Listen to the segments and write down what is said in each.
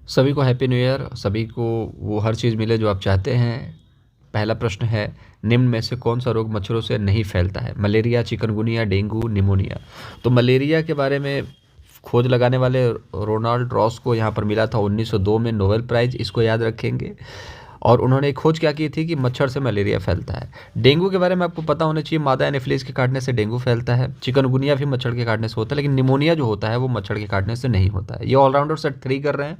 सभी को happy new year. सभी को वो हर चीज़ मिले जो आप चाहते हैं। पहला प्रश्न है, निम्न में से कौन सा रोग मच्छरों से नहीं फैलता है? Malaria, chikungunya, dengue, pneumonia. तो मलेरिया के बारे में खोज लगाने वाले रोनाल्ड रॉस को यहाँ पर मिला था 1902 में नोबेल प्राइज़, इसको याद रखेंगे। और उन्होंने एक खोज क्या की थी कि मच्छर से मलेरिया फैलता है। डेंगू के बारे में आपको पता होना चाहिए, मादा एनोफिलीज के काटने से डेंगू फैलता है। चिकनगुनिया भी मच्छर के काटने से होता है, लेकिन निमोनिया जो होता है वो मच्छर के काटने से नहीं होता है। ये ऑलराउंडर सेट 3 कर रहे हैं।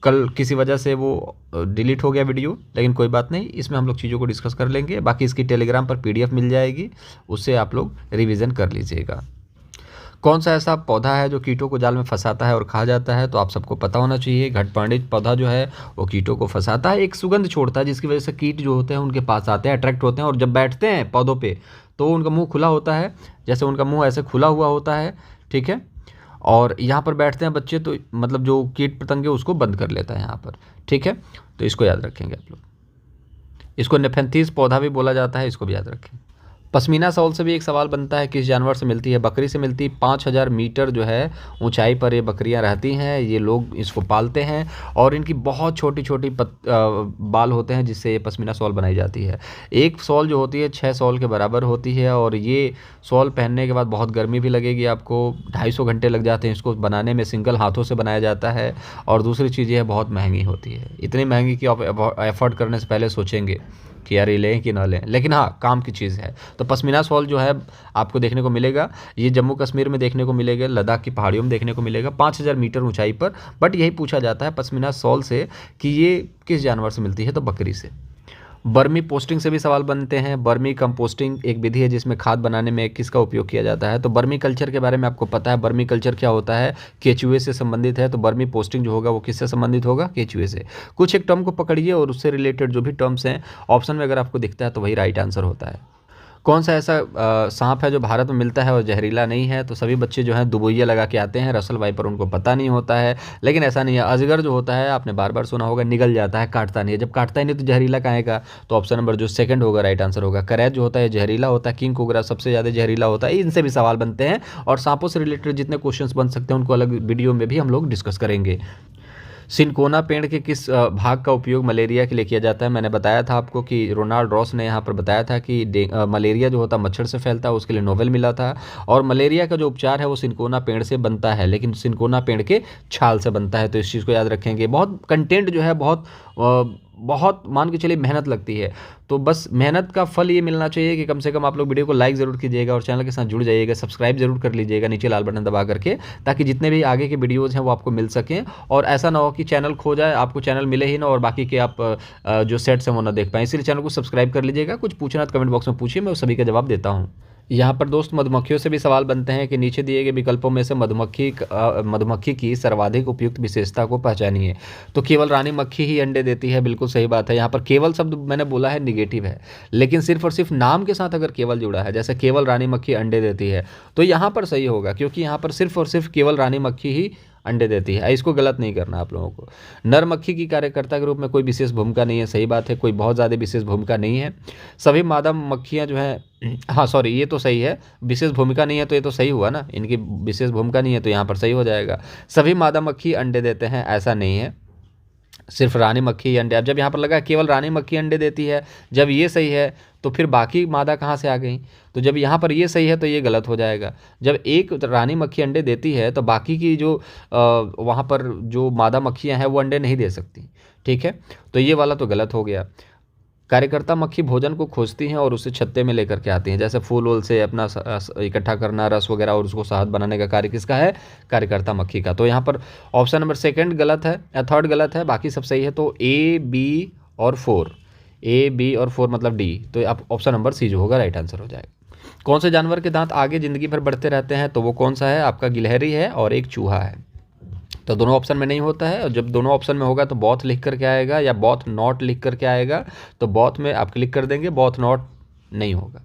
कल किसी वजह से वो डिलीट हो गया वीडियो, लेकिन कोई बात नहीं, इसमें हम लोग चीज़ों को डिस्कस कर लेंगे। बाकी इसकी टेलीग्राम पर पीडीएफ मिल जाएगी, उससे आप लोग रिवीजन कर लीजिएगा। कौन सा ऐसा पौधा है जो कीटों को जाल में फंसाता है और खा जाता है? तो आप सबको पता होना चाहिए, घटपर्णी पौधा जो है वो कीटों को फंसाता है, एक सुगंध छोड़ता है जिसकी वजह से कीट जो होते हैं उनके पास आते हैं, अट्रैक्ट होते हैं, और जब बैठते हैं पौधों पे तो उनका मुंह खुला होता है, जैसे उनका मुंह ऐसे खुला हुआ होता है, ठीक है। और यहाँ पर बैठते हैं बच्चे तो मतलब जो कीट पतंगे उसको बंद कर लेता है यहाँ पर, ठीक है। तो इसको याद रखेंगे आप लोग। इसको नेफेंथीस पौधा भी बोला जाता है, इसको भी याद रखें। पश्मीना शॉल से भी एक सवाल बनता है, किस जानवर से मिलती है? बकरी से मिलती है। 5000 मीटर जो है ऊंचाई पर ये बकरियां रहती हैं, ये लोग इसको पालते हैं और इनकी बहुत छोटी छोटी बाल होते हैं जिससे ये पश्मीना शॉल बनाई जाती है। एक शॉल जो होती है 6 शॉल के बराबर होती है, और ये शॉल पहनने के बाद बहुत गर्मी भी लगेगी आपको। 250 घंटे लग जाते हैं इसको बनाने में, सिंगल हाथों से बनाया जाता है। और दूसरी चीज़ ये बहुत महंगी होती है, इतनी महंगी कि आप एफर्ट करने से पहले सोचेंगे कि यार ये लें कि ना लें, लेकिन हाँ काम की चीज़ है। तो पश्मीना शॉल जो है आपको देखने को मिलेगा, ये जम्मू कश्मीर में देखने को मिलेगा, लद्दाख की पहाड़ियों में देखने को मिलेगा, 5000 मीटर ऊंचाई पर। बट यही पूछा जाता है पश्मीना शॉल से कि ये किस जानवर से मिलती है? तो बकरी से। बर्मी पोस्टिंग से भी सवाल बनते हैं। बर्मी कंपोस्टिंग एक विधि है जिसमें खाद बनाने में किसका उपयोग किया जाता है? तो बर्मी कल्चर के बारे में आपको पता है। बर्मी कल्चर क्या होता है? केचुए से संबंधित है। तो बर्मी पोस्टिंग जो होगा वो किससे संबंधित होगा? केचुए से। कुछ एक टर्म को पकड़िए और उससे रिलेटेड जो भी टर्म्स हैं ऑप्शन में अगर आपको दिखता है तो वही राइट आंसर होता है। कौन सा ऐसा सांप है जो भारत में मिलता है और जहरीला नहीं है? तो सभी बच्चे जो हैं दुबोइया लगा के आते हैं, रसल वाइपर उनको पता नहीं होता है, लेकिन ऐसा नहीं है। अजगर जो होता है आपने बार बार सुना होगा, निगल जाता है, काटता नहीं है। जब काटता ही नहीं तो जहरीला कहाँ का? तो ऑप्शन नंबर जो सेकंड होगा राइट आंसर होगा। करैत जो होता है जहरीला होता है, किंग कोबरा सबसे ज़्यादा जहरीला होता है। इनसे भी सवाल बनते हैं, और सांपों से रिलेटेड जितने क्वेश्चंस बन सकते हैं उनको अलग वीडियो में भी हम लोग डिस्कस करेंगे। सिनकोना पेड़ के किस भाग का उपयोग मलेरिया के लिए किया जाता है? मैंने बताया था आपको कि रोनाल्ड रॉस ने यहाँ पर बताया था कि मलेरिया जो होता है मच्छर से फैलता है, उसके लिए नोबेल मिला था। और मलेरिया का जो उपचार है वो सिनकोना पेड़ से बनता है, लेकिन सिनकोना पेड़ के छाल से बनता है। तो इस चीज़ को याद रखेंगे। बहुत कंटेंट जो है बहुत मान के चलिए मेहनत लगती है, तो बस मेहनत का फल ये मिलना चाहिए कि कम से कम आप लोग वीडियो को लाइक ज़रूर कीजिएगा और चैनल के साथ जुड़ जाइएगा, सब्सक्राइब जरूर कर लीजिएगा नीचे लाल बटन दबा करके, ताकि जितने भी आगे के वीडियोज़ हैं वो आपको मिल सकें। और ऐसा ना हो कि चैनल खो जाए, आपको चैनल मिले ही ना और बाकी के आप जो सेट्स हैं वो ना देख पाएँ। इसलिए चैनल को सब्सक्राइब कर लीजिएगा। कुछ पूछना तो कमेंट बॉक्स में पूछिए, मैं सभी का जवाब देता हूँ। यहाँ पर दोस्त मधुमक्खियों से भी सवाल बनते हैं कि नीचे दिए गए विकल्पों में से मधुमक्खी की सर्वाधिक उपयुक्त विशेषता को पहचानिए। तो केवल रानी मक्खी ही अंडे देती है, बिल्कुल सही बात है। यहाँ पर केवल शब्द मैंने बोला है निगेटिव है, लेकिन सिर्फ और सिर्फ नाम के साथ अगर केवल जुड़ा है, जैसे केवल रानी मक्खी अंडे देती है, तो यहाँ पर सही होगा, क्योंकि यहाँ पर सिर्फ और सिर्फ केवल रानी मक्खी ही अंडे देती है। इसको गलत नहीं करना आप लोगों को। नर मक्खी की कार्यकर्ता के रूप में कोई विशेष भूमिका नहीं है, सही बात है, कोई बहुत ज़्यादा विशेष भूमिका नहीं है। सभी मादा मक्खियाँ जो हैं, हाँ सॉरी ये तो सही है, विशेष भूमिका नहीं है तो ये तो सही हुआ ना, इनकी विशेष भूमिका नहीं है तो यहाँ पर सही हो जाएगा। सभी मादा मक्खी अंडे देते हैं, ऐसा नहीं है, सिर्फ रानी मक्खी ही अंडे। अब जब यहाँ पर लगा केवल रानी मक्खी अंडे देती है, जब ये सही है तो फिर बाकी मादा कहाँ से आ गई? तो जब यहाँ पर ये सही है तो ये गलत हो जाएगा। जब एक रानी मक्खी अंडे देती है तो बाकी की जो वहाँ पर जो मादा मक्खियाँ हैं वो अंडे नहीं दे सकती, ठीक है। तो ये वाला तो गलत हो गया। कार्यकर्ता मक्खी भोजन को खोजती हैं और उसे छत्ते में लेकर के आती हैं, जैसे फूल वूल से अपना इकट्ठा करना रस वगैरह और उसको शहद बनाने का कार्य किसका है? कार्यकर्ता मक्खी का। तो यहाँ पर ऑप्शन नंबर सेकंड गलत है या थर्ड गलत है, बाकी सब सही है। तो ए बी और 4, ए बी और 4 मतलब डी, तो आप ऑप्शन नंबर सी जो होगा राइट आंसर हो जाएगा। कौन से जानवर के दांत आगे ज़िंदगी भर बढ़ते रहते हैं? तो वो कौन सा है? आपका गिलहरी है और एक चूहा है। तो दोनों ऑप्शन में नहीं होता है, और जब दोनों ऑप्शन में होगा तो बॉथ लिख करके आएगा या बॉथ नॉट लिख करके आएगा। तो बॉथ में आप क्लिक कर देंगे, बॉथ नॉट नहीं होगा।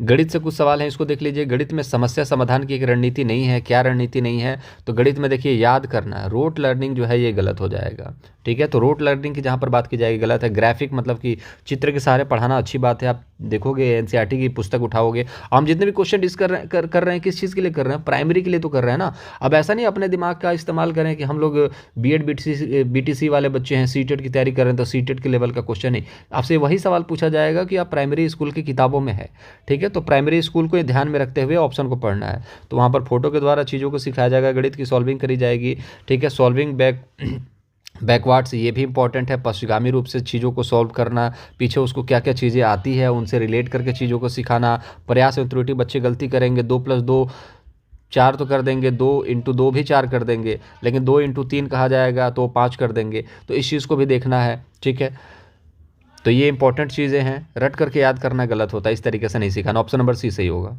गणित से कुछ सवाल हैं, इसको देख लीजिए। गणित में समस्या समाधान की एक रणनीति नहीं है, क्या रणनीति नहीं है? तो गणित में देखिए याद करना है, रोट लर्निंग जो है ये गलत हो जाएगा, ठीक है। तो रोट लर्निंग की जहाँ पर बात की जाएगी गलत है। ग्राफिक मतलब कि चित्र के सहारे पढ़ाना अच्छी बात है, आप देखोगे, एनसीईआरटी की पुस्तक उठाओगे, हम जितने भी क्वेश्चन कर रहे हैं किस चीज़ के लिए कर रहे हैं, प्राइमरी के लिए तो कर रहे हैं ना। अब ऐसा नहीं अपने दिमाग का इस्तेमाल करें कि हम लोग बीएड बीटीसी वाले बच्चे हैं, सीटेट की तैयारी कर रहे हैं तो सीटेट के लेवल का क्वेश्चन नहीं, आपसे वही सवाल पूछा जाएगा कि आप प्राइमरी स्कूल की किताबों में है, ठीक है। तो प्राइमरी स्कूल को ध्यान में रखते हुए ऑप्शन को पढ़ना है। तो वहाँ पर फोटो के द्वारा चीज़ों को सिखाया जाएगा, गणित की सॉल्विंग करी जाएगी, ठीक है। सॉल्विंग बैकवर्ड्स ये भी इंपॉर्टेंट है, पश्चिगामी रूप से चीज़ों को सॉल्व करना, पीछे उसको क्या क्या चीज़ें आती है उनसे रिलेट करके चीज़ों को सिखाना। प्रयास एवं त्रुटि बच्चे गलती करेंगे, 2+2 4 तो कर देंगे, 2 भी 4 कर देंगे, लेकिन 2 × 3 कहा जाएगा तो 5 कर देंगे, तो इस चीज़ को भी देखना है, ठीक है। तो ये इंपॉर्टेंट चीज़ें हैं, रट करके याद करना गलत होता है, इस तरीके से नहीं सिखाना। ऑप्शन नंबर सी सही होगा।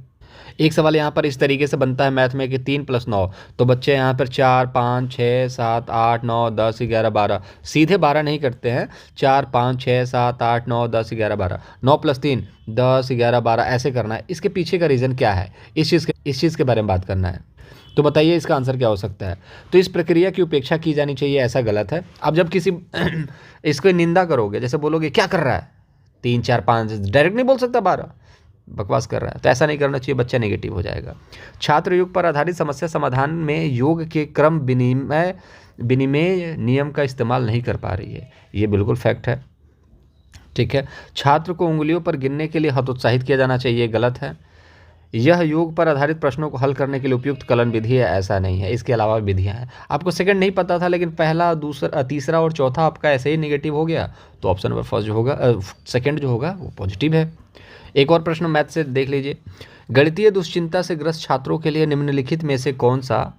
एक सवाल यहाँ पर इस तरीके से बनता है मैथ में कि 3+9, तो बच्चे यहाँ पर 4 5 6 7 8 9 10 11 12, सीधे 12 नहीं करते हैं, 4 5 6 7 8 9 10 11 12, 9+3 10 11 12 ऐसे करना है। इसके पीछे का रीज़न क्या है, इस चीज़ के बारे में बात करना है। तो बताइए इसका आंसर क्या हो सकता है। तो इस प्रक्रिया की उपेक्षा की जानी चाहिए, ऐसा गलत है। अब जब किसी इसको निंदा करोगे, जैसे बोलोगे क्या कर रहा है, 3 4 5, डायरेक्ट नहीं बोल सकता 12, बकवास कर रहा है, तो ऐसा नहीं करना चाहिए, बच्चा नेगेटिव हो जाएगा। छात्र योग पर आधारित समस्या समाधान में योग के क्रम विनिमय नियम का इस्तेमाल नहीं कर पा रही है, ये बिल्कुल फैक्ट है, ठीक है। छात्र को उंगलियों पर गिनने के लिए हतोत्साहित किया जाना चाहिए, गलत है। यह योग पर आधारित प्रश्नों को हल करने के लिए उपयुक्त कलन विधि है, ऐसा नहीं है, इसके अलावा विधियां हैं। आपको सेकंड नहीं पता था, लेकिन पहला दूसरा तीसरा और चौथा आपका ऐसे ही नेगेटिव हो गया, तो ऑप्शन नंबर फर्स्ट जो होगा, सेकंड जो होगा वो पॉजिटिव है। एक और प्रश्न मैथ से देख लीजिए। गणितीय दुश्चिंता से ग्रस्त छात्रों के लिए निम्नलिखित में से कौन सा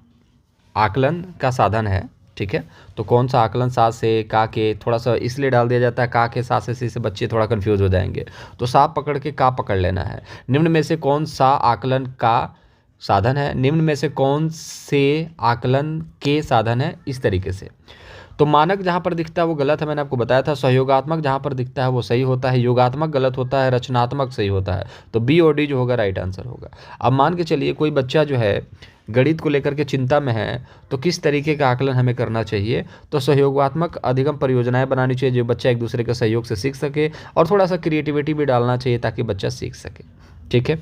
आकलन का साधन है, ठीक है। तो कौन सा आकलन, सात से का के, थोड़ा सा इसलिए डाल दिया जाता है का के सात से सी से बच्चे थोड़ा कंफ्यूज हो जाएंगे, तो सांप पकड़ के का पकड़ लेना है। निम्न में से कौन सा आकलन का साधन है, निम्न में से कौन से आकलन के साधन है, इस तरीके से। तो मानक जहाँ पर दिखता है वो गलत है, मैंने आपको बताया था। सहयोगात्मक जहाँ पर दिखता है वो सही होता है, योगात्मक गलत होता है, रचनात्मक सही होता है। तो बी और डी जो होगा राइट आंसर होगा। अब मान के चलिए कोई बच्चा जो है गणित को लेकर के चिंता में है, तो किस तरीके का आकलन हमें करना चाहिए, तो सहयोगात्मक अधिगम परियोजनाएं बनानी चाहिए, जो बच्चा एक दूसरे के सहयोग से सीख सके, और थोड़ा सा क्रिएटिविटी भी डालना चाहिए ताकि बच्चा सीख सके, ठीक है।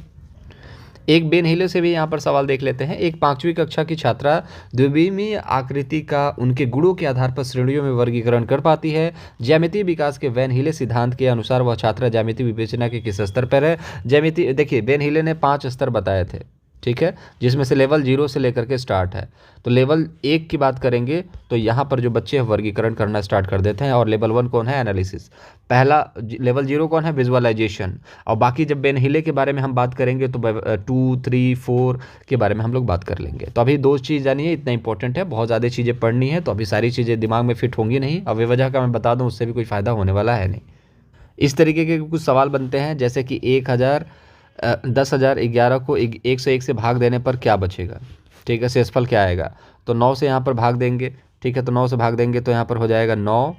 एक बेन हिले से भी यहाँ पर सवाल देख लेते हैं। एक 5वीं कक्षा की छात्रा द्विविमीय आकृति का उनके गुणों के आधार पर श्रेणियों में वर्गीकरण कर पाती है। ज्यामितीय विकास के वेन हिले सिद्धांत के अनुसार वह छात्रा ज्यामितीय विवेचना के किस स्तर पर है। ज्यामितीय देखिए, वेन हिले ने 5 स्तर बताए थे, ठीक है, जिसमें से लेवल 0 से लेकर के स्टार्ट है। तो लेवल 1 की बात करेंगे तो यहाँ पर जो बच्चे वर्गीकरण करना स्टार्ट कर देते हैं, और लेवल 1 कौन है, एनालिसिस। पहला लेवल 0 कौन है, विजुअलाइजेशन। और बाकी जब बेन हिले के बारे में हम बात करेंगे तो 2 3 4 के बारे में हम लोग बात कर लेंगे। तो अभी 2 चीज़ जानिए, इतना इंपॉर्टेंट है, बहुत ज़्यादा चीज़ें पढ़नी है, तो अभी सारी चीज़ें दिमाग में फिट होंगी नहीं। अब बेवजह का मैं बता दूँ, उससे भी कोई फ़ायदा होने वाला है नहीं। इस तरीके के कुछ सवाल बनते हैं, जैसे कि 1000 10,000 11 को 101 से भाग देने पर क्या बचेगा, ठीक है, शेषफल क्या आएगा। तो 9 से यहाँ पर भाग देंगे, ठीक है, तो 9 से भाग देंगे तो यहाँ पर हो जाएगा 9,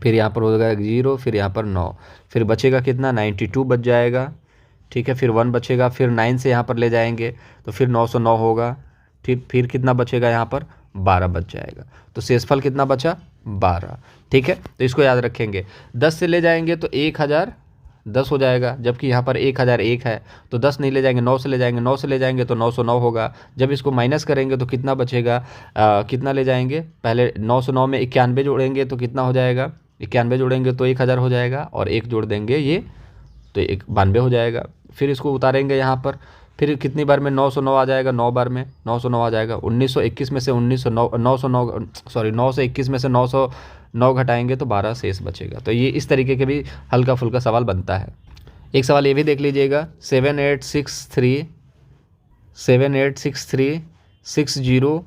फिर यहाँ पर हो जाएगा 0, फिर यहाँ पर 9, फिर बचेगा कितना, 92 बच जाएगा, ठीक है। फिर 1 बचेगा, फिर 9 से यहाँ पर ले जाएंगे तो फिर 909 होगा, फिर कितना बचेगा, यहाँ पर 12 बच जाएगा। तो शेषफल कितना बचा, 12, ठीक है। तो इसको याद रखेंगे। 10 से ले जाएंगे तो 1010 हो जाएगा, जबकि यहाँ पर 1001 है, तो 10 नहीं ले जाएंगे, 9 से ले जाएंगे, 9 से ले जाएंगे तो 909 होगा। जब इसको माइनस करेंगे तो कितना बचेगा, कितना ले जाएंगे, पहले 909 में 91 जोड़ेंगे तो कितना हो जाएगा, 91 जोड़ेंगे तो 1000 हो जाएगा, और 1 जोड़ देंगे ये तो 92 हो जाएगा। फिर इसको उतारेंगे यहाँ पर, फिर कितनी बार में 909 आ जाएगा, 9 बार में 909 आ जाएगा। 1921 में से 9 से 21 में से 909 घटाएंगे तो 12 शेष बचेगा। तो ये इस तरीके के भी हल्का फुल्का सवाल बनता है। एक सवाल ये भी देख लीजिएगा, 786360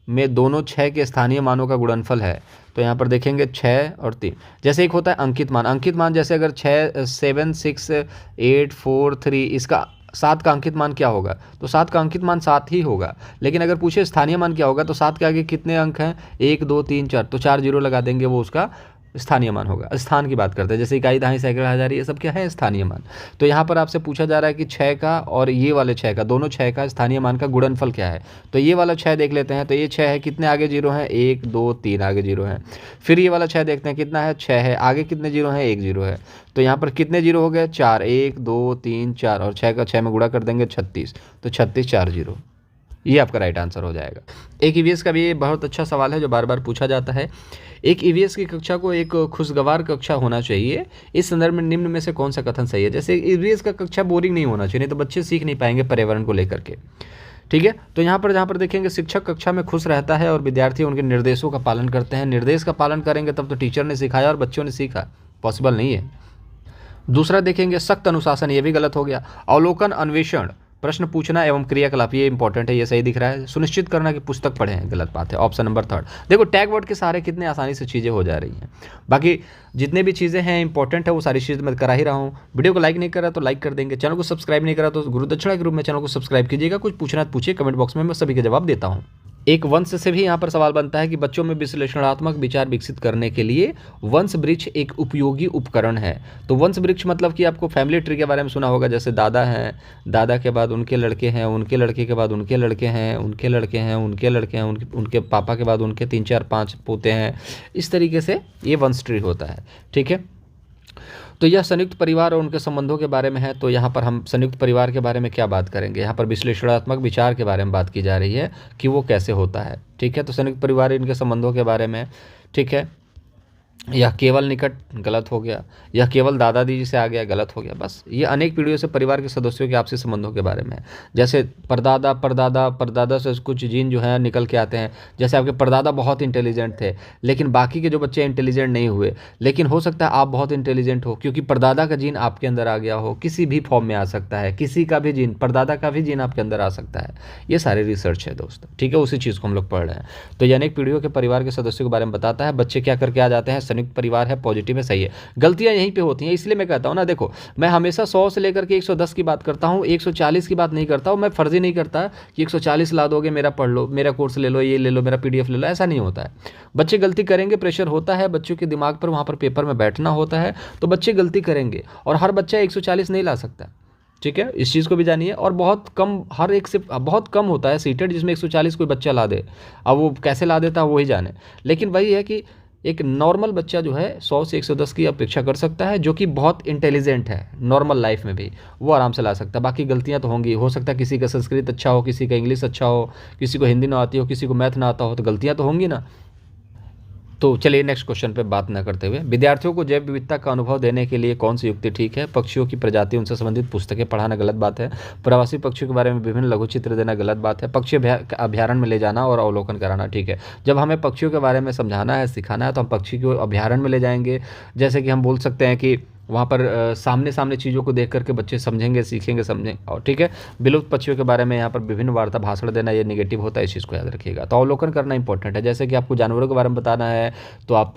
में दोनों 6 के स्थानीय मानों का गुणनफल है। तो यहाँ पर देखेंगे 6 और 3, जैसे एक होता है अंकित मान, जैसे अगर 6 7 6 8 4 3, इसका 7 का अंकित मान क्या होगा, तो 7 का अंकित मान 7 ही होगा। लेकिन अगर पूछे स्थानीय मान क्या होगा, तो 7 के आगे कितने अंक हैं, 1 2 3 4, तो 4 0 लगा देंगे, वो उसका स्थानीय मान होगा। स्थान की बात करते हैं, जैसे इकाई, दहाई, सैकड़ा, हजार, ये सब क्या है? स्थानीय मान। तो यहाँ पर आपसे पूछा जा रहा है कि 6 का और ये वाले 6 का, दोनों 6 का स्थानीय मान का गुणनफल क्या है? तो ये वाला 6 देख लेते हैं। तो ये 6 है, कितने आगे जीरो हैं? 1 2 3 आगे जीरो हैं। फिर ये वाला 6 देखते हैं, कितना है? 6 है, आगे कितने जीरो हैं? 1 जीरो है। तो यहाँ पर कितने जीरो हो गए? 4, 1 2 3 4, और 6 का 6 में गुणा कर देंगे 36, तो 36 4 जीरो, ये आपका राइट आंसर हो जाएगा। एक ईवीएस का भी ये बहुत अच्छा सवाल है जो बार बार पूछा जाता है। एक ईवीएस की कक्षा को एक खुशगवार कक्षा होना चाहिए, इस संदर्भ में निम्न में से कौन सा कथन सही है? जैसे ईवीएस का कक्षा बोरिंग नहीं होना चाहिए, नहीं तो बच्चे सीख नहीं पाएंगे पर्यावरण को लेकर के। ठीक है, तो यहाँ पर जहाँ पर देखेंगे शिक्षक कक्षा में खुश रहता है और विद्यार्थी उनके निर्देशों का पालन करते हैं। निर्देश का पालन करेंगे तब तो टीचर ने सिखाया और बच्चों ने सीखा, पॉसिबल नहीं है। दूसरा देखेंगे सख्त अनुशासन, ये भी गलत हो गया। अवलोकन, अन्वेषण, प्रश्न पूछना एवं क्रियाकलाप, ये इंपॉर्टेंट है, ये सही दिख रहा है। सुनिश्चित करना कि पुस्तक पढ़ें, गलत बात है। Option number 3। देखो टैग वर्ड के सहारे कितने आसानी से चीज़ें हो जा रही हैं। बाकी जितने भी चीज़ें हैं इंपॉर्टेंट है वो सारी चीज़ें मैं करा ही रहा हूँ। वीडियो को लाइक नहीं करा तो लाइक कर देंगे, चैनल को सब्सक्राइब नहीं करा तो गुरु दक्षिणा के रूप में चैनल को सब्सक्राइब कीजिएगा। कुछ पूछना तो पूछिए कमेंट बॉक्स में, मैं सभी के जवाब देता हूँ। एक वंश से भी यहाँ पर सवाल बनता है कि बच्चों में विश्लेषणात्मक विचार विकसित करने के लिए वंश वृक्ष एक उपयोगी उपकरण है। तो वंश वृक्ष मतलब कि आपको फैमिली ट्री के बारे में सुना होगा, जैसे दादा हैं, दादा के बाद उनके लड़के हैं, उनके लड़के के बाद उनके लड़के हैं, उनके लड़के हैं, उनके लड़के हैं, उनके पापा के बाद उनके 3 4 5 पोते हैं। इस तरीके से ये वंश ट्री होता है। ठीक है, तो यह संयुक्त परिवार और उनके संबंधों के बारे में है। तो यहाँ पर हम संयुक्त परिवार के बारे में क्या बात करेंगे? यहाँ पर विश्लेषणात्मक विचार के बारे में बात की जा रही है कि वो कैसे होता है। ठीक है, तो संयुक्त परिवार इनके संबंधों के बारे में। ठीक है, यह केवल निकट, गलत हो गया। यह केवल दादा दादी से आ गया, गलत हो गया। बस ये अनेक पीढ़ियों से परिवार के सदस्यों के आपसी संबंधों के बारे में है। जैसे परदादा परदादा परदादा से कुछ जीन जो है निकल के आते हैं। जैसे आपके परदादा बहुत इंटेलिजेंट थे, लेकिन बाकी के जो बच्चे इंटेलिजेंट नहीं हुए, लेकिन हो सकता है आप बहुत इंटेलिजेंट हो, क्योंकि परदादा का जीन आपके अंदर आ गया हो। किसी भी फॉर्म में आ सकता है, किसी का भी जीन, परदादा का भी जीन आपके अंदर आ सकता है। ये सारे रिसर्च है दोस्तों। ठीक है, उसी चीज़ को हम लोग पढ़ रहे हैं। तो ये अनेक पीढ़ियों के परिवार के सदस्यों के बारे में बताता है। बच्चे क्या करके आ जाते हैं? संयुक्त परिवार है, पॉजिटिव है, सही है। गलतियां यहीं पे होती हैं, इसलिए मैं कहता हूं ना, देखो मैं हमेशा 100 से लेकर के 110 की बात करता हूं, 140 की बात नहीं करता हूं। मैं फर्जी नहीं करता कि 140 ला दोगे, मेरा पढ़ लो, मेरा कोर्स ले लो, ये ले लो, मेरा पीडीएफ ले लो, ऐसा नहीं होता है। बच्चे गलती करेंगे, प्रेशर होता है बच्चों के दिमाग पर, वहां पर पेपर में बैठना होता है, तो बच्चे गलती करेंगे और हर बच्चा 140 नहीं ला सकता। ठीक है, इस चीज़ को भी जानिए। और बहुत कम, हर एक से बहुत कम होता है सीटेड जिसमें 140 कोई बच्चा ला दे। अब वो कैसे ला देता है वो ही जाने, लेकिन वही है कि एक नॉर्मल बच्चा जो है 100 से 110 की अपेक्षा कर सकता है, जो कि बहुत इंटेलिजेंट है नॉर्मल लाइफ में भी, वो आराम से ला सकता है। बाकी गलतियां तो होंगी, हो सकता है किसी का संस्कृत अच्छा हो, किसी का इंग्लिश अच्छा हो, किसी को हिंदी ना आती हो, किसी को मैथ ना आता हो, तो गलतियां तो होंगी ना। तो चलिए नेक्स्ट क्वेश्चन पे बात न करते हुए, विद्यार्थियों को जैव विविधता का अनुभव देने के लिए कौन सी युक्ति ठीक है? पक्षियों की प्रजाति, उनसे संबंधित पुस्तकें पढ़ाना, गलत बात है। प्रवासी पक्षियों के बारे में विभिन्न लघु चित्र देना, गलत बात है। पक्षी अभ्यारण्य में ले जाना और अवलोकन कराना, ठीक है। जब हमें पक्षियों के बारे में समझाना है, सिखाना है, तो हम पक्षी को अभ्यारण्य में ले जाएंगे। जैसे कि हम बोल सकते हैं कि वहाँ पर सामने सामने चीज़ों को देख करके बच्चे समझेंगे, सीखेंगे, समझेंगे। और ठीक है, विलुप्त पक्षियों के बारे में यहाँ पर विभिन्न वार्ता भाषण देना, ये निगेटिव होता है, इस चीज़ को याद रखिएगा। तो अवलोकन करना इंपॉर्टेंट है। जैसे कि आपको जानवरों के बारे में बताना है तो आप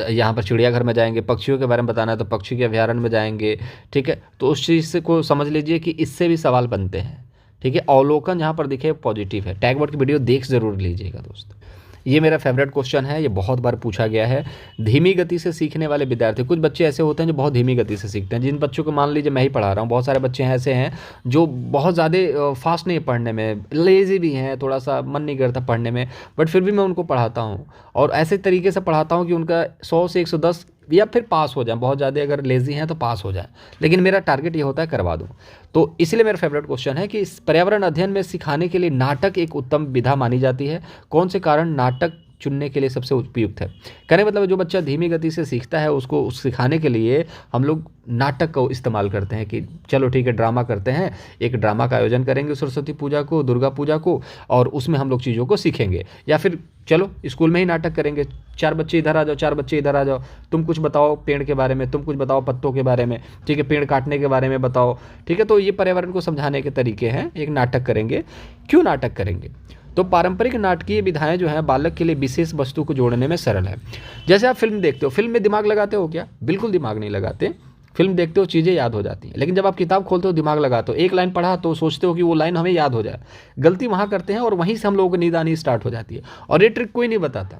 यहाँ पर चिड़ियाघर में जाएंगे, पक्षियों के बारे में बताना है तो पक्षी के अभ्यारण्य में जाएंगे। ठीक है, तो उस चीज़ को समझ लीजिए कि इससे भी सवाल बनते हैं। ठीक है, अवलोकन जहाँ पर दिखे पॉजिटिव है। टैग वर्ड की वीडियो देख जरूर लीजिएगा दोस्तों। ये मेरा फेवरेट क्वेश्चन है, ये बहुत बार पूछा गया है। धीमी गति से सीखने वाले विद्यार्थी, कुछ बच्चे ऐसे होते हैं जो बहुत धीमी गति से सीखते हैं। जिन बच्चों को मान लीजिए मैं ही पढ़ा रहा हूँ, बहुत सारे बच्चे ऐसे हैं जो बहुत ज़्यादा फास्ट नहीं है पढ़ने में, लेजी भी हैं, थोड़ा सा मन नहीं करता पढ़ने में, बट फिर भी मैं उनको पढ़ाता हूँ और ऐसे तरीके से पढ़ाता हूँ कि उनका 100 से 110 या फिर पास हो जाए। बहुत ज़्यादा अगर लेजी हैं तो पास हो जाए, लेकिन मेरा टारगेट ये होता है करवा दूँ। तो इसलिए मेरा फेवरेट क्वेश्चन है कि इस पर्यावरण अध्ययन में सिखाने के लिए नाटक एक उत्तम विधा मानी जाती है। कौन से कारण नाटक चुनने के लिए सबसे उपयुक्त है? कहने मतलब जो बच्चा धीमी गति से सीखता है उसको सिखाने के लिए हम लोग नाटक का इस्तेमाल करते हैं कि चलो ठीक है ड्रामा करते हैं, एक ड्रामा का आयोजन करेंगे सरस्वती पूजा को, दुर्गा पूजा को, और उसमें हम लोग चीज़ों को सीखेंगे। या फिर चलो स्कूल में ही नाटक करेंगे, 4 बच्चे इधर आ जाओ, 4 बच्चे इधर आ जाओ, तुम कुछ बताओ पेड़ के बारे में, तुम कुछ बताओ पत्तों के बारे में, ठीक है, पेड़ काटने के बारे में बताओ। ठीक है, तो ये पर्यावरण को समझाने के तरीके हैं, एक नाटक करेंगे। क्यों नाटक करेंगे? तो पारंपरिक नाटकीय विधाएं जो हैं बालक के लिए विशेष वस्तु को जोड़ने में सरल है। जैसे आप फिल्म देखते हो, फिल्म में दिमाग लगाते हो क्या? बिल्कुल दिमाग नहीं लगाते। फिल्म देखते हो चीज़ें याद हो जाती हैं, लेकिन जब आप किताब खोलते हो दिमाग लगाते हो। एक लाइन पढ़ा तो सोचते हो कि वो लाइन हमें याद हो जाए। गलती वहाँ करते हैं और वहीं से हम लोगों को नींद आनी स्टार्ट हो जाती है। और ये ट्रिक कोई नहीं बताता,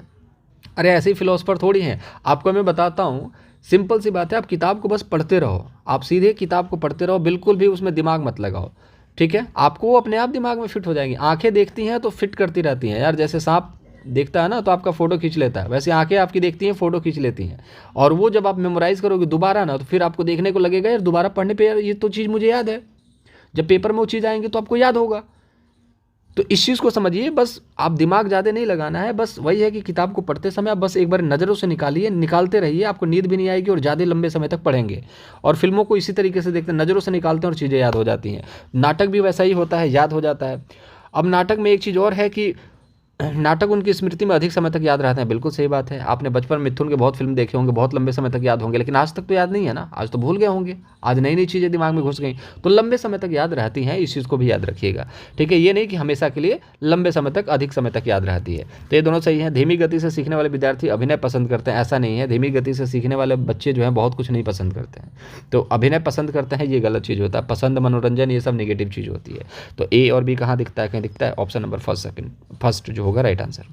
अरे ऐसे ही फिलोसफर थोड़ी हैं। आपको मैं बताता हूँ, सिंपल सी बात है, आप किताब को बस पढ़ते रहो, आप सीधे किताब को पढ़ते रहो, बिल्कुल भी उसमें दिमाग मत लगाओ, ठीक है। आपको वो अपने आप दिमाग में फिट हो जाएंगी। आंखें देखती हैं तो फिट करती रहती हैं यार, जैसे सांप देखता है ना तो आपका फोटो खींच लेता है, वैसे आंखें आपकी देखती हैं, फोटो खींच लेती हैं। और वो जब आप मेमोराइज करोगे दोबारा ना, तो फिर आपको देखने को लगेगा यार दोबारा पढ़ने पे यार ये तो चीज़ मुझे याद है। जब पेपर में वो चीज़ आएंगी तो आपको याद होगा। तो इस चीज़ को समझिए, बस आप दिमाग ज़्यादा नहीं लगाना है, बस वही है कि किताब को पढ़ते समय आप बस एक बार नज़रों से निकालिए, निकालते रहिए, आपको नींद भी नहीं आएगी और ज़्यादा लंबे समय तक पढ़ेंगे। और फिल्मों को इसी तरीके से देखते हैं, नज़रों से निकालते हैं और चीज़ें याद हो जाती हैं। नाटक भी वैसा ही होता है, याद हो जाता है। अब नाटक में एक चीज़ और है कि नाटक उनकी स्मृति में अधिक समय तक याद रहते हैं। बिल्कुल सही बात है। आपने बचपन में मिथुन के बहुत फिल्म देखे होंगे, बहुत लंबे समय तक याद होंगे, लेकिन आज तक तो याद नहीं है ना, आज तो भूल गए होंगे, आज नई नई चीज़ें दिमाग में घुस गई, तो लंबे समय तक याद रहती हैं। इस चीज़ को भी याद रखिएगा, ठीक है। ये नहीं कि हमेशा के लिए लंबे समय तक, अधिक समय तक याद रहती है। तो ये दोनों सही है। धीमी गति से सीखने वाले विद्यार्थी अभिनय पसंद करते हैं, ऐसा नहीं है। धीमी गति से सीखने वाले बच्चे जो हैं बहुत कुछ नहीं पसंद करते हैं, तो अभिनय पसंद करते हैं, ये गलत चीज़ होता है। पसंद, मनोरंजन, ये सब नेगेटिव चीज़ होती है। तो ए और बी कहाँ दिखता है, कहीं दिखता है? ऑप्शन नंबर फर्स्ट जो होगा राइट आंसर।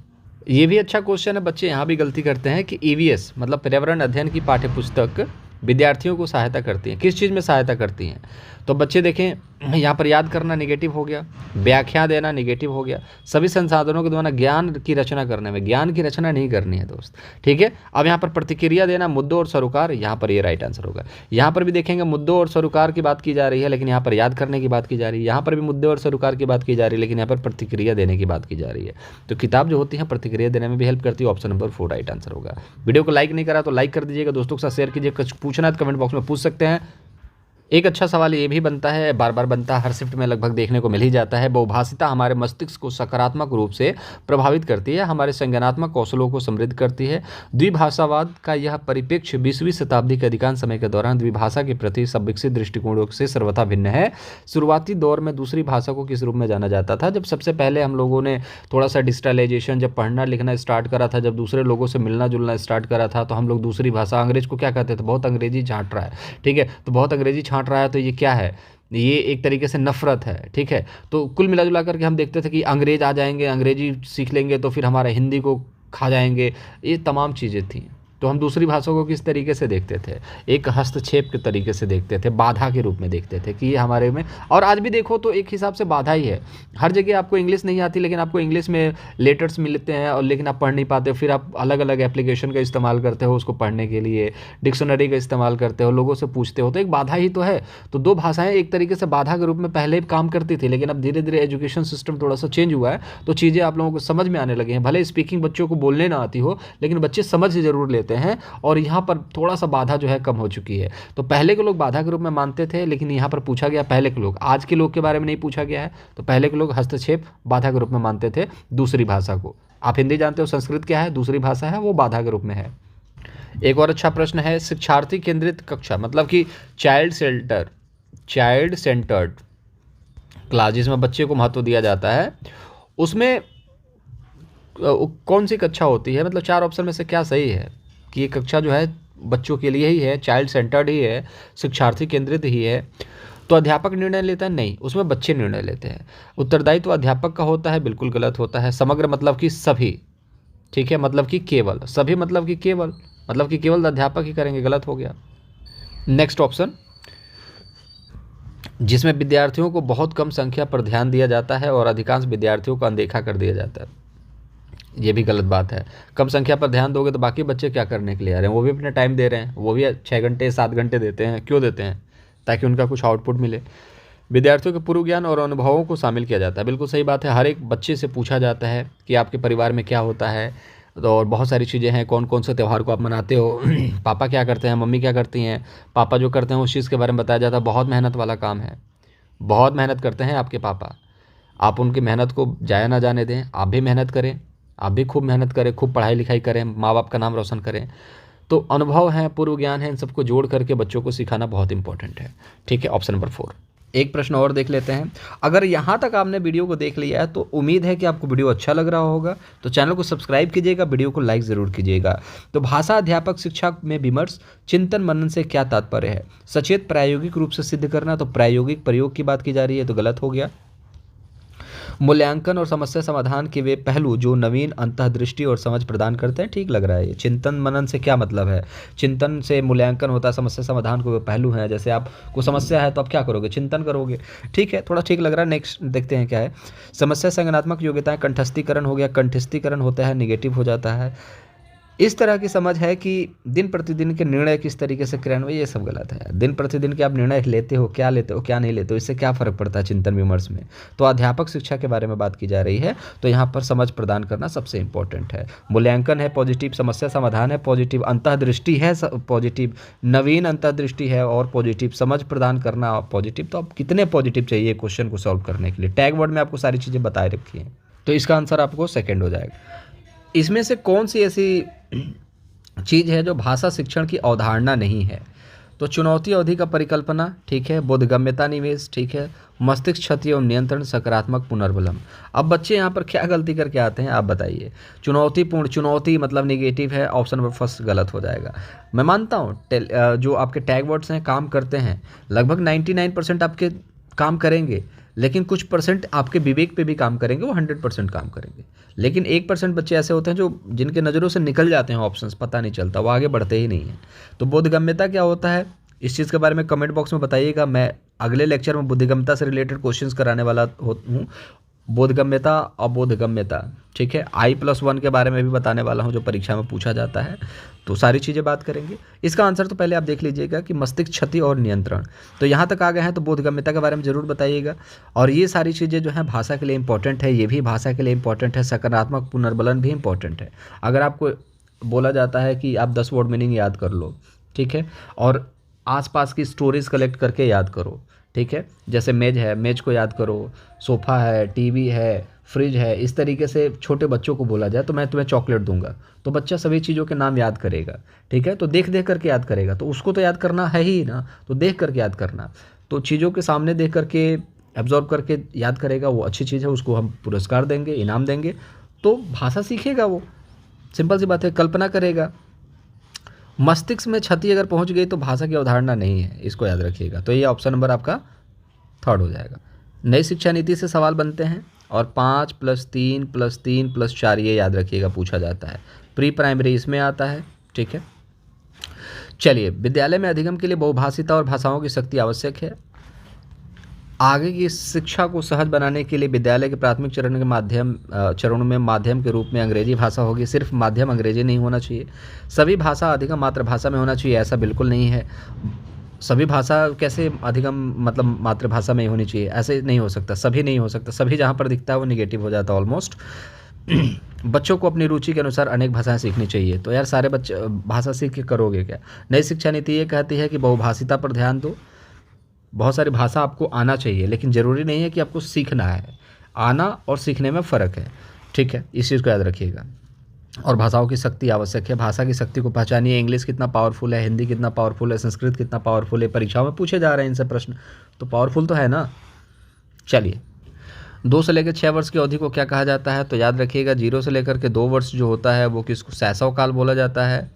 ये भी अच्छा क्वेश्चन है। बच्चे यहाँ भी गलती करते हैं कि ईवीएस मतलब पर्यावरण अध्ययन की पाठ्यपुस्तक विद्यार्थियों को सहायता करती है। किस चीज़ में सहायता करती हैं? तो बच्चे देखें, यहाँ पर याद करना निगेटिव हो गया, व्याख्या देना निगेटिव हो गया, सभी संसाधनों के द्वारा ज्ञान की रचना करने में, ज्ञान की रचना नहीं करनी है दोस्त, ठीक है। अब यहाँ पर प्रतिक्रिया देना, मुद्दों और सरोकार, यहाँ पर ये राइट आंसर होगा। यहाँ पर भी देखेंगे मुद्दों और सरोकार की बात की जा रही है, लेकिन यहाँ पर याद करने की बात की जा रही है। यहाँ पर भी मुद्दे और सरोकार की बात की जा रही है, लेकिन यहाँ पर प्रतिक्रिया देने की बात की जा रही है। तो किताब जो होती है प्रतिक्रिया देने में भी हेल्प करती है। ऑप्शन नंबर 4 राइट आंसर होगा। वीडियो को लाइक नहीं करा तो लाइक कर दीजिएगा, दोस्तों के साथ शेयर कीजिए। कुछ पूछना है तो कमेंट बॉक्स में पूछ सकते हैं। एक अच्छा सवाल ये भी बनता है, बार बार बनता है, हर शिफ्ट में लगभग देखने को मिल ही जाता है। बहुभाषिता हमारे मस्तिष्क को सकारात्मक रूप से प्रभावित करती है, हमारे संज्ञानात्मक कौशलों को समृद्ध करती है। द्विभाषावाद का यह परिप्रेक्ष्य 20वीं शताब्दी के अधिकांश समय के दौरान द्विभाषा के प्रति सब विकसित दृष्टिकोणों से सर्वथा भिन्न है। शुरुआती दौर में दूसरी भाषा को किस रूप में जाना जाता था? जब सबसे पहले हम लोगों ने थोड़ा सा डिजिटलाइजेशन, जब पढ़ना लिखना स्टार्ट करा था, जब दूसरे लोगों से मिलना जुलना स्टार्ट करा था, तो हम लोग दूसरी भाषा, अंग्रेज को क्या कहते थे? बहुत अंग्रेजी झाँट रहा है, ठीक है। तो बहुत अंग्रेजी छाँट रहा है, तो ये क्या है? ये एक तरीके से नफरत है, ठीक है। तो कुल मिला जुला करके हम देखते थे कि अंग्रेज आ जाएंगे, अंग्रेजी सीख लेंगे तो फिर हमारा हिंदी को खा जाएंगे, ये तमाम चीज़ें थी। तो हम दूसरी भाषा को किस तरीके से देखते थे? एक हस्तक्षेप के तरीके से देखते थे, बाधा के रूप में देखते थे कि ये हमारे में। और आज भी देखो तो एक हिसाब से बाधा ही है। हर जगह आपको इंग्लिश नहीं आती, लेकिन आपको इंग्लिश में लेटर्स मिलते हैं, और लेकिन आप पढ़ नहीं पाते। फिर आप अलग अलग एप्लीकेशन का इस्तेमाल करते हो उसको पढ़ने के लिए, डिक्शनरी का इस्तेमाल करते हो, लोगों से पूछते हो, तो एक बाधा ही तो है। तो दो भाषाएं एक तरीके से बाधा के रूप में पहले काम करती थी, लेकिन अब धीरे धीरे एजुकेशन सिस्टम थोड़ा सा चेंज हुआ है, तो चीज़ें आप लोगों को समझ में आने लगे हैं। भले स्पीकिंग बच्चों को बोलने ना आती हो, लेकिन बच्चे समझ जरूर लेते हैं, और यहाँ पर थोड़ा सा बाधा जो है कम हो चुकी है। तो पहले के लोग बाधा के रूप में मानते थे, लेकिन यहाँ पर पूछा गया पहले के लोग, आज के लोग के बारे में नहीं पूछा गया है। तो पहले के लोग हस्तक्षेप बाधा के रूप में मानते थे दूसरी भाषा को। आप हिंदी जानते हो, संस्कृत क्या है? दूसरी भाषा है, वो बाधा के रूप में है। एक और अच्छा प्रश्न है, शिक्षार्थी केंद्रित कक्षा मतलब कि चाइल्ड सेंटर्ड क्लास, जिसमें बच्चे को महत्व दिया जाता है, उसमें कौन सी कक्षा होती है? मतलब 4 ऑप्शन में से क्या सही है कि ये कक्षा जो है बच्चों के लिए ही है, चाइल्ड सेंटर्ड ही है, शिक्षार्थी केंद्रित ही है? तो अध्यापक निर्णय लेता है? नहीं, उसमें बच्चे निर्णय लेते हैं। उत्तरदायित्व अध्यापक का होता है? बिल्कुल गलत होता है। समग्र मतलब कि सभी, ठीक है, मतलब कि केवल, सभी मतलब कि केवल, मतलब कि केवल अध्यापक ही करेंगे, गलत हो गया। नेक्स्ट ऑप्शन, जिसमें विद्यार्थियों को बहुत कम संख्या पर ध्यान दिया जाता है और अधिकांश विद्यार्थियों को अनदेखा कर दिया जाता है, ये भी गलत बात है। कम संख्या पर ध्यान दोगे तो बाकी बच्चे क्या करने के लिए आ रहे हैं? वो भी अपना टाइम दे रहे हैं, वो भी 6 घंटे 7 घंटे देते हैं। क्यों देते हैं? ताकि उनका कुछ आउटपुट मिले। विद्यार्थियों के पूर्व ज्ञान और अनुभवों को शामिल किया जाता है, बिल्कुल सही बात है। हर एक बच्चे से पूछा जाता है कि आपके परिवार में क्या होता है, तो और बहुत सारी चीज़ें हैं, कौन कौन से त्यौहार को आप मनाते हो, पापा क्या करते हैं, मम्मी क्या करती हैं। पापा जो करते हैं उस चीज़ के बारे में बताया जाता है। बहुत मेहनत वाला काम है, बहुत मेहनत करते हैं आपके पापा। आप उनकी मेहनत को जाया ना जाने दें, आप भी मेहनत करें, आप भी खूब मेहनत करें, खूब पढ़ाई लिखाई करें, माँ बाप का नाम रोशन करें। तो अनुभव है, पूर्व ज्ञान है, इन सबको जोड़ करके बच्चों को सिखाना बहुत इंपॉर्टेंट है, ठीक है। Option number 4। एक प्रश्न और देख लेते हैं। अगर यहाँ तक आपने वीडियो को देख लिया है तो उम्मीद है कि आपको वीडियो अच्छा लग रहा होगा, तो चैनल को सब्सक्राइब कीजिएगा, वीडियो को लाइक ज़रूर कीजिएगा। तो भाषा अध्यापक शिक्षा में विमर्श, चिंतन मनन से क्या तात्पर्य है? सचेत प्रायोगिक रूप से सिद्ध करना, तो प्रायोगिक प्रयोग की बात की जा रही है, तो गलत हो गया। मूल्यांकन और समस्या समाधान के वे पहलू जो नवीन अंतर्दृष्टि और समझ प्रदान करते हैं। ठीक लग रहा है ये। चिंतन मनन से क्या मतलब है? चिंतन से मूल्यांकन होता है, समस्या समाधान को वे पहलू हैं। जैसे आपको समस्या है तो आप क्या करोगे? चिंतन करोगे। ठीक है, थोड़ा ठीक लग रहा है। नेक्स्ट देखते हैं क्या है। समस्या संज्ञानात्मक योग्यताएं, कंठस्थीकरण हो गया, कंठस्थीकरण होता है, निगेटिव हो जाता है। इस तरह की समझ है कि दिन प्रतिदिन के निर्णय किस तरीके से क्रियान्वयन, ये सब गलत है। दिन प्रतिदिन के आप निर्णय लेते हो, क्या लेते हो क्या नहीं लेते हो, इससे क्या फ़र्क पड़ता है चिंतन विमर्श में। तो अध्यापक शिक्षा के बारे में बात की जा रही है, तो यहाँ पर समझ प्रदान करना सबसे इंपॉर्टेंट है। मूल्यांकन है पॉजिटिव, समस्या समाधान है पॉजिटिव, अंतर्दृष्टि है पॉजिटिव, नवीन अंतर्दृष्टि है और पॉजिटिव, समझ प्रदान करना पॉजिटिव। तो अब कितने पॉजिटिव चाहिए क्वेश्चन को सॉल्व करने के लिए? टैग वर्ड में आपको सारी चीज़ें बताए रखी हैं, तो इसका आंसर आपको सेकेंड हो जाएगा। इसमें से कौन सी ऐसी चीज़ है जो भाषा शिक्षण की अवधारणा नहीं है? तो चुनौती अवधि का परिकल्पना, ठीक है, बोधगम्यता निवेश, ठीक है, मस्तिष्क क्षति एवं नियंत्रण, सकारात्मक पुनर्बलम। अब बच्चे यहाँ पर क्या गलती करके आते हैं आप बताइए? चुनौतीपूर्ण, चुनौती मतलब निगेटिव है, ऑप्शन नंबर फर्स्ट गलत हो जाएगा। मैं मानता हूँ जो आपके टैग वर्ड्स हैं काम करते हैं, लगभग 99% आपके काम करेंगे, लेकिन कुछ परसेंट आपके विवेक पे भी काम करेंगे, वो 100% काम करेंगे। लेकिन 1% बच्चे ऐसे होते हैं जो जिनके नज़रों से निकल जाते हैं ऑप्शंस, पता नहीं चलता, वो आगे बढ़ते ही नहीं हैं। तो बोधगम्यता क्या होता है, इस चीज़ के बारे में कमेंट बॉक्स में बताइएगा। मैं अगले लेक्चर में बोधगम्यता से रिलेटेड क्वेश्चंस कराने वाला हूँ। बोधगम्यता, अबोधगम्यता, ठीक है, I+1 के बारे में भी बताने वाला हूँ जो परीक्षा में पूछा जाता है। तो सारी चीज़ें बात करेंगे। इसका आंसर तो पहले आप देख लीजिएगा कि मस्तिष्क क्षति और नियंत्रण। तो यहाँ तक आ गए हैं तो बोधगम्यता के बारे में ज़रूर बताइएगा। और ये सारी चीज़ें जो हैं भाषा के लिए इंपॉर्टेंट है, ये भी भाषा के लिए इंपॉर्टेंट है। सकारात्मक पुनर्बलन भी इंपॉर्टेंट है। अगर आपको बोला जाता है कि आप 10 वर्ड मीनिंग याद कर लो, ठीक है, और आसपास की स्टोरीज कलेक्ट करके याद करो, ठीक है, जैसे मेज है, मेज को याद करो, सोफ़ा है, टीवी है, फ्रिज है, इस तरीके से छोटे बच्चों को बोला जाए तो मैं तुम्हें चॉकलेट दूंगा, तो बच्चा सभी चीज़ों के नाम याद करेगा, ठीक है। तो देख देख करके याद करेगा, तो उसको तो याद करना है ही ना, तो देख करके याद करना। तो चीज़ों के सामने देख करके एब्जॉर्ब करके याद करेगा, वो अच्छी चीज़ है, उसको हम पुरस्कार देंगे, इनाम देंगे, तो भाषा सीखेगा वो। सिंपल सी बात है। कल्पना करेगा। मस्तिष्क में क्षति अगर पहुंच गई तो भाषा की अवधारणा नहीं है, इसको याद रखिएगा। तो ये ऑप्शन नंबर आपका थर्ड हो जाएगा। नई शिक्षा नीति से सवाल बनते हैं और 5 + 3 + 3 + 4 ये याद रखिएगा पूछा जाता है। प्री प्राइमरी इसमें आता है, ठीक है। चलिए, विद्यालय में अधिगम के लिए बहुभाषिता और भाषाओं की शक्ति आवश्यक है। आगे की शिक्षा को सहज बनाने के लिए विद्यालय के प्राथमिक चरणों में माध्यम के रूप में अंग्रेजी भाषा होगी। सिर्फ माध्यम अंग्रेजी नहीं होना चाहिए। सभी भाषा अधिगम मातृभाषा में होना चाहिए, ऐसा बिल्कुल नहीं है। सभी भाषा कैसे अधिगम मतलब मातृभाषा में ही होनी चाहिए, ऐसे नहीं हो सकता, सभी नहीं हो सकता। सभी जहाँ पर दिखता है वो निगेटिव हो जाता है ऑलमोस्ट। बच्चों को अपनी रुचि के अनुसार अनेक भाषाएं सीखनी चाहिए। तो यार सारे बच्चे भाषा सीख के करोगे क्या? नई शिक्षा नीति ये कहती है कि बहुभाषिता पर ध्यान दो। बहुत सारी भाषा आपको आना चाहिए, लेकिन ज़रूरी नहीं है कि आपको सीखना है। आना और सीखने में फ़र्क है, ठीक है, इस चीज़ को याद रखिएगा। और भाषाओं की शक्ति आवश्यक है। भाषा की शक्ति को पहचानिए। इंग्लिश कितना पावरफुल है, हिंदी कितना पावरफुल है, संस्कृत कितना पावरफुल है। परीक्षाओं में पूछे जा रहे हैं इनसे प्रश्न, तो पावरफुल तो है ना। चलिए, 2 से लेकर 6 वर्ष की अवधि को क्या कहा जाता है? तो याद रखिएगा 0 से लेकर के 2 वर्ष जो होता है वो किसको शैशव काल बोला जाता है।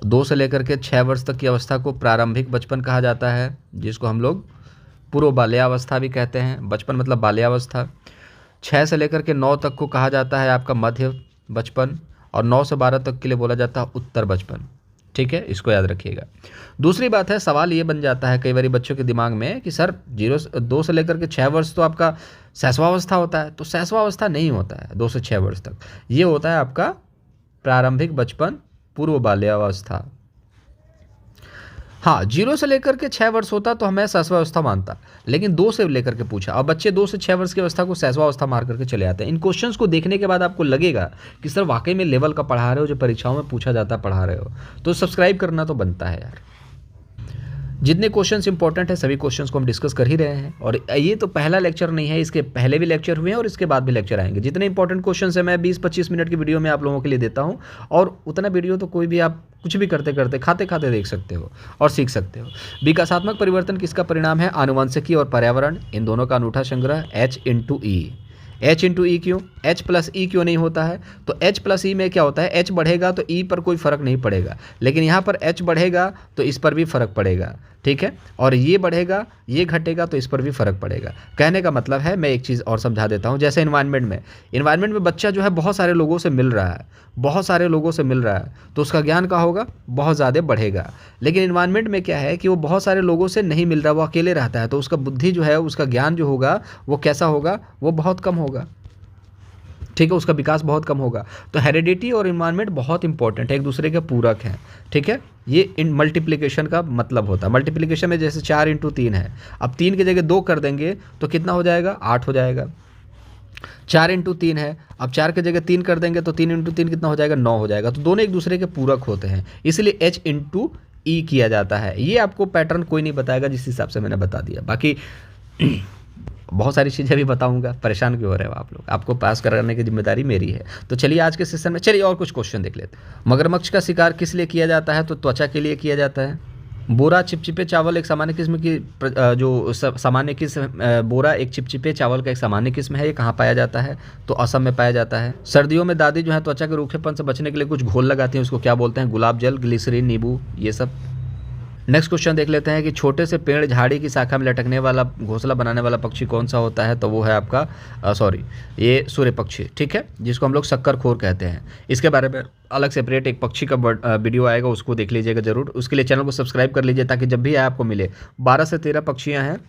2 से लेकर के 6 वर्ष तक की अवस्था को प्रारंभिक बचपन कहा जाता है, जिसको हम लोग पूर्व बाल्यावस्था भी कहते हैं। बचपन मतलब बाल्यावस्था। 6 से लेकर के 9 तक को कहा जाता है आपका मध्य बचपन, और 9 से 12 तक के लिए बोला जाता है उत्तर बचपन, ठीक है, इसको याद रखिएगा। दूसरी बात है, सवाल ये बन जाता है कई बार बच्चों के दिमाग में कि सर 2 से लेकर के 6 वर्ष तो आपका शैशवावस्था होता है। तो शैशवावस्था नहीं होता है 2 से 6 वर्ष तक, ये होता है आपका प्रारंभिक बचपन, पूर्व बाल्यावस्था। हाँ, 0 से लेकर के 6 वर्ष होता तो हमें शैशवावस्था मानता, लेकिन 2 से लेकर के पूछा। अब बच्चे 2 से 6 वर्ष की अवस्था को शैशवावस्था मार करके चले आते हैं। इन क्वेश्चंस को देखने के बाद आपको लगेगा कि सर वाकई में लेवल का पढ़ा रहे हो, जो परीक्षाओं में पूछा जाता है पढ़ा रहे हो। तो सब्सक्राइब करना तो बनता है यार। जितने क्वेश्चंस इंपॉर्टेंट है सभी क्वेश्चंस को हम डिस्कस कर ही रहे हैं, और ये तो पहला लेक्चर नहीं है, इसके पहले भी लेक्चर हुए हैं और इसके बाद भी लेक्चर आएंगे। जितने इंपॉर्टेंट क्वेश्चंस है मैं 20-25 मिनट की वीडियो में आप लोगों के लिए देता हूं, और उतना वीडियो तो कोई भी आप कुछ भी करते करते खाते खाते देख सकते हो और सीख सकते हो। विकासात्मक परिवर्तन किसका परिणाम है? आनुवंशिकी और पर्यावरण, इन दोनों का अनूठा संग्रह। H × E। H × E क्यों? H + E क्यों नहीं होता है? तो H + E में क्या होता है, H बढ़ेगा तो E पर कोई फ़र्क नहीं पड़ेगा, लेकिन यहाँ पर H बढ़ेगा तो इस पर भी फ़र्क पड़ेगा। ठीक है, और ये बढ़ेगा, ये घटेगा तो इस पर भी फ़र्क पड़ेगा। कहने का मतलब है, मैं एक चीज़ और समझा देता हूँ, जैसे इन्वायरमेंट में बच्चा जो है बहुत सारे लोगों से मिल रहा है, बहुत सारे लोगों से मिल रहा है, तो उसका ज्ञान क्या होगा, बहुत ज़्यादा बढ़ेगा। लेकिन इन्वायरमेंट में क्या है कि वो बहुत सारे लोगों से नहीं मिल रहा, वो अकेले रहता है, तो उसका बुद्धि जो है, उसका ज्ञान जो होगा वो कैसा होगा, वो बहुत कम होगा, ठीक है, उसका विकास बहुत कम होगा। तो हेरिडिटी और इन्वायरमेंट बहुत इंपॉर्टेंट है, एक दूसरे के पूरक हैं, ठीक है। ये इन मल्टीप्लिकेशन का मतलब होता है। मल्टीप्लिकेशन में जैसे 4 × 3 है, अब 3 की जगह 2 कर देंगे तो कितना हो जाएगा, 8 हो जाएगा। 4 × 3 है, अब 4 की जगह 3 कर देंगे तो 3 × 3 कितना हो जाएगा, 9 हो जाएगा। तो दोनों एक दूसरे के पूरक होते हैं, इसलिए H × E किया जाता है। ये आपको पैटर्न कोई नहीं बताएगा, जिस हिसाब से मैंने बता दिया। बाकी बहुत सारी चीज़ें भी बताऊंगा, परेशान क्यों हो रहे हो आप लोग, आपको पास कराने की जिम्मेदारी मेरी है। तो चलिए आज के सेशन में चलिए और कुछ क्वेश्चन देख लेते हैं। मगरमच्छ का शिकार किस लिए किया जाता है, तो त्वचा के लिए किया जाता है। बोरा चिपचिपे चावल एक सामान्य किस्म की सामान्य किस्म, बोरा एक चिपचिपे चावल का एक सामान्य किस्म है। ये कहाँ पाया जाता है, तो असम में पाया जाता है। सर्दियों में दादी जो है त्वचा के रूखेपन से बचने के लिए कुछ घोल लगाती हैं, उसको क्या बोलते हैं, गुलाब जल, ग्लिसरीन, नींबू, ये सब। नेक्स्ट क्वेश्चन देख लेते हैं कि छोटे से पेड़ झाड़ी की शाखा में लटकने वाला घोंसला बनाने वाला पक्षी कौन सा होता है, तो वो है आपका ये सूर्य पक्षी, ठीक है, जिसको हम लोग शक्करखोर कहते हैं। इसके बारे में अलग सेपरेट एक पक्षी का वीडियो आएगा, उसको देख लीजिएगा जरूर। उसके लिए चैनल को सब्सक्राइब कर लीजिए ताकि जब भी आए आपको मिले। 12 से 13 पक्षियाँ हैं,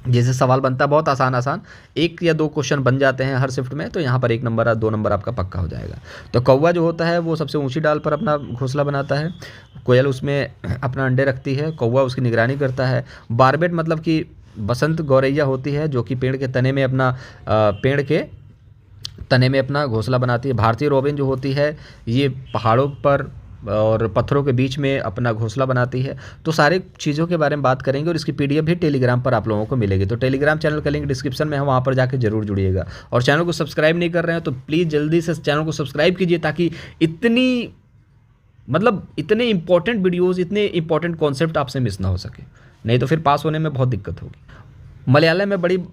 जैसे सवाल बनता है बहुत आसान, 1 या 2 क्वेश्चन बन जाते हैं हर शिफ्ट में, तो यहाँ पर 1 नंबर या 2 नंबर आपका पक्का हो जाएगा। तो कौवा जो होता है वो सबसे ऊंची डाल पर अपना घोंसला बनाता है। कोयल उसमें अपना अंडे रखती है, कौवा उसकी निगरानी करता है। बारबेट मतलब कि बसंत गौरैया होती है, जो कि पेड़ के तने में अपना घोंसला बनाती है। भारतीय रोबिन जो होती है, ये पहाड़ों पर और पत्थरों के बीच में अपना घोंसला बनाती है। तो सारे चीज़ों के बारे में बात करेंगे और इसकी पीडीएफ भी टेलीग्राम पर आप लोगों को मिलेगी। तो टेलीग्राम चैनल का लिंक डिस्क्रिप्शन में है, वहाँ पर जाकर जरूर जुड़िएगा। और चैनल को सब्सक्राइब नहीं कर रहे हैं तो प्लीज़ जल्दी से चैनल को सब्सक्राइब कीजिए, ताकि इतने इंपॉर्टेंट वीडियोज़, इतने इंपॉर्टेंट कॉन्सेप्ट आपसे मिस ना हो सके, नहीं तो फिर पास होने में बहुत दिक्कत होगी। मलयालम में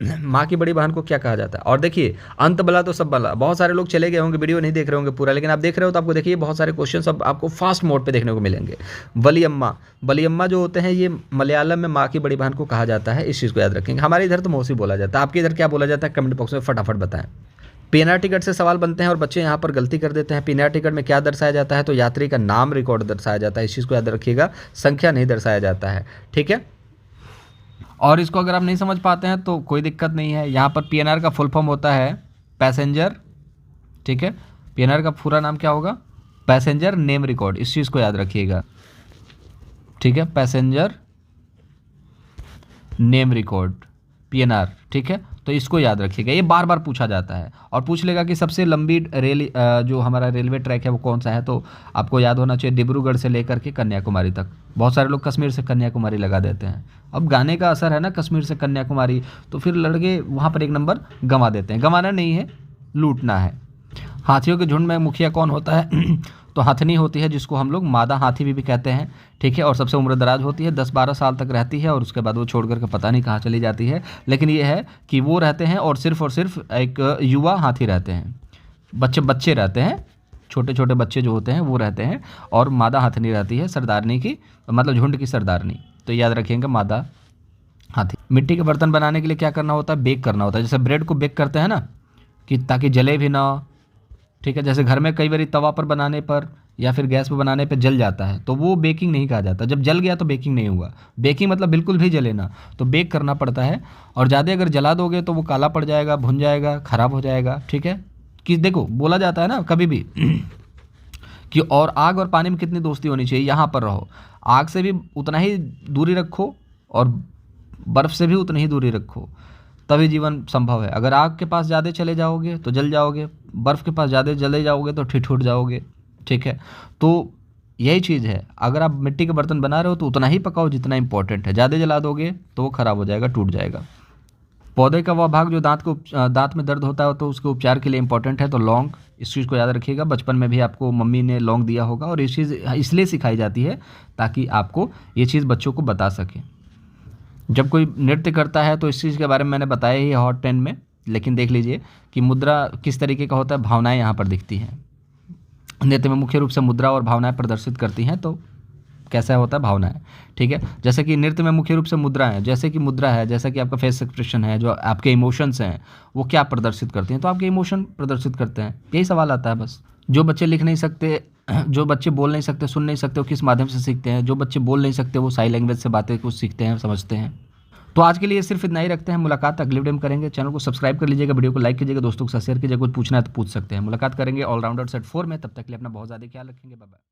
माँ की बड़ी बहन को क्या कहा जाता है। और देखिए, अंत बला तो सब बला। बहुत सारे लोग चले गए होंगे, वीडियो नहीं देख रहे होंगे पूरा, लेकिन आप देख रहे हो तो आपको देखिए बहुत सारे क्वेश्चन सब आपको फास्ट मोड पे देखने को मिलेंगे। बलियम्मा जो होते हैं, ये मलयालम में माँ की बड़ी बहन को कहा जाता है, इस चीज़ को याद रखेंगे। हमारे इधर तो मौसी बोला जाता है, आपके इधर क्या बोला जाता है, कमेंट बॉक्स में फटाफट बताएं। पीएनआर टिकट से सवाल बनते हैं और बच्चे यहाँ पर गलती कर देते हैं। पीएनआर टिकट में क्या दर्शाया जाता है, तो यात्री का नाम रिकॉर्ड दर्शाया जाता है, इस चीज़ को याद रखिएगा, संख्या नहीं दर्शाया जाता है, ठीक है। और इसको अगर आप नहीं समझ पाते हैं तो कोई दिक्कत नहीं है। यहाँ पर पीएनआर का फुल फॉर्म होता है पैसेंजर, ठीक है, पीएनआर का पूरा नाम क्या होगा, पैसेंजर नेम रिकॉर्ड, इस चीज़ को याद रखिएगा, ठीक है, पैसेंजर नेम रिकॉर्ड, पीएनआर, ठीक है। तो इसको याद रखिएगा, ये बार बार पूछा जाता है। और पूछ लेगा कि सबसे लंबी रेल जो हमारा रेलवे ट्रैक है वो कौन सा है, तो आपको याद होना चाहिए डिब्रूगढ़ से लेकर के कन्याकुमारी तक। बहुत सारे लोग कश्मीर से कन्याकुमारी लगा देते हैं, अब गाने का असर है ना, कश्मीर से कन्याकुमारी, तो फिर लड़के वहाँ पर 1 नंबर गंवा देते हैं। गंवाना नहीं है, लूटना है। हाथियों के झुंड में मुखिया कौन होता है तो हथनी होती है, जिसको हम लोग मादा हाथी भी कहते हैं, ठीक है। और सबसे उम्र दराज होती है, 10-12 साल तक रहती है और उसके बाद वो छोड़ करके पता नहीं कहाँ चली जाती है। लेकिन ये है कि वो रहते हैं और सिर्फ एक युवा हाथी रहते हैं, बच्चे रहते हैं, छोटे छोटे बच्चे जो होते हैं वो रहते हैं, और मादा हाथनी रहती है, सरदारनी की, मतलब झुंड की सरदारनी। तो याद रखेंगे मादा हाथी। मिट्टी के बर्तन बनाने के लिए क्या करना होता है, बेक करना होता है। जैसे ब्रेड को बेक करते हैं ना, कि ताकि जले भी ना, ठीक है। जैसे घर में कई बार तवा पर बनाने पर या फिर गैस पर बनाने पर जल जाता है, तो वो बेकिंग नहीं कहा जाता। जब जल गया तो बेकिंग नहीं हुआ। बेकिंग मतलब बिल्कुल भी जले ना, तो बेक करना पड़ता है। और ज़्यादा अगर जला दोगे तो वो काला पड़ जाएगा, भुन जाएगा, ख़राब हो जाएगा, ठीक है। कि देखो बोला जाता है ना कभी भी कि और आग और पानी में कितनी दोस्ती होनी चाहिए, यहाँ पर रहो, आग से भी उतना ही दूरी रखो और बर्फ़ से भी उतनी ही दूरी रखो, तभी जीवन संभव है। अगर आग के पास ज़्यादा चले जाओगे तो जल जाओगे, बर्फ़ के पास ज़्यादा चले जाओगे तो ठिठुर जाओगे, ठीक है। तो यही चीज़ है, अगर आप मिट्टी के बर्तन बना रहे हो तो उतना ही पकाओ जितना इंपॉर्टेंट है। ज़्यादा जला दोगे तो वो ख़राब हो जाएगा, टूट जाएगा। पौधे का वह भाग जो दांत में दर्द होता है तो उसके उपचार के लिए इंपॉर्टेंट है, तो लौंग, इस चीज़ को याद रखिएगा। बचपन में भी आपको मम्मी ने लौंग दिया होगा, और ये चीज़ इसलिए सिखाई जाती है ताकि आपको ये चीज़ बच्चों को बता सकें। जब कोई नृत्य करता है तो इस चीज़ के बारे में मैंने बताया ही हॉट 10 में, लेकिन देख लीजिए कि मुद्रा किस तरीके का होता है, भावनाएं यहाँ पर दिखती हैं। नृत्य में मुख्य रूप से मुद्रा और भावनाएं प्रदर्शित करती हैं, तो कैसा होता है, भावना है, ठीक है। जैसे कि नृत्य में मुख्य रूप से मुद्रा है, जैसे कि मुद्रा है, जैसा कि आपका फेस एक्सप्रेशन है, जो आपके इमोशंस हैं वो क्या प्रदर्शित करते हैं, तो आपके इमोशन प्रदर्शित करते हैं, यही सवाल आता है बस। जो बच्चे लिख नहीं सकते, जो बच्चे बोल नहीं सकते, सुन नहीं सकते, वो किस माध्यम से सीखते हैं? जो बच्चे बोल नहीं सकते वो साइन लैंग्वेज से बातें कुछ सीखते हैं, समझते हैं। तो आज के लिए सिर्फ इतना ही रखते हैं, मुलाकात अगले वीडियो में करेंगे। चैनल को सब्सक्राइब कर लीजिएगा, वीडियो को लाइक कीजिएगा, दोस्तों के साथ शेयर कीजिएगा, कुछ पूछना है तो पूछ सकते हैं। मुलाकात करेंगे ऑलराउंडर सेट 4 में, तब तक के लिए अपना बहुत ज़्यादा ख्याल रखेंगे। Bye bye.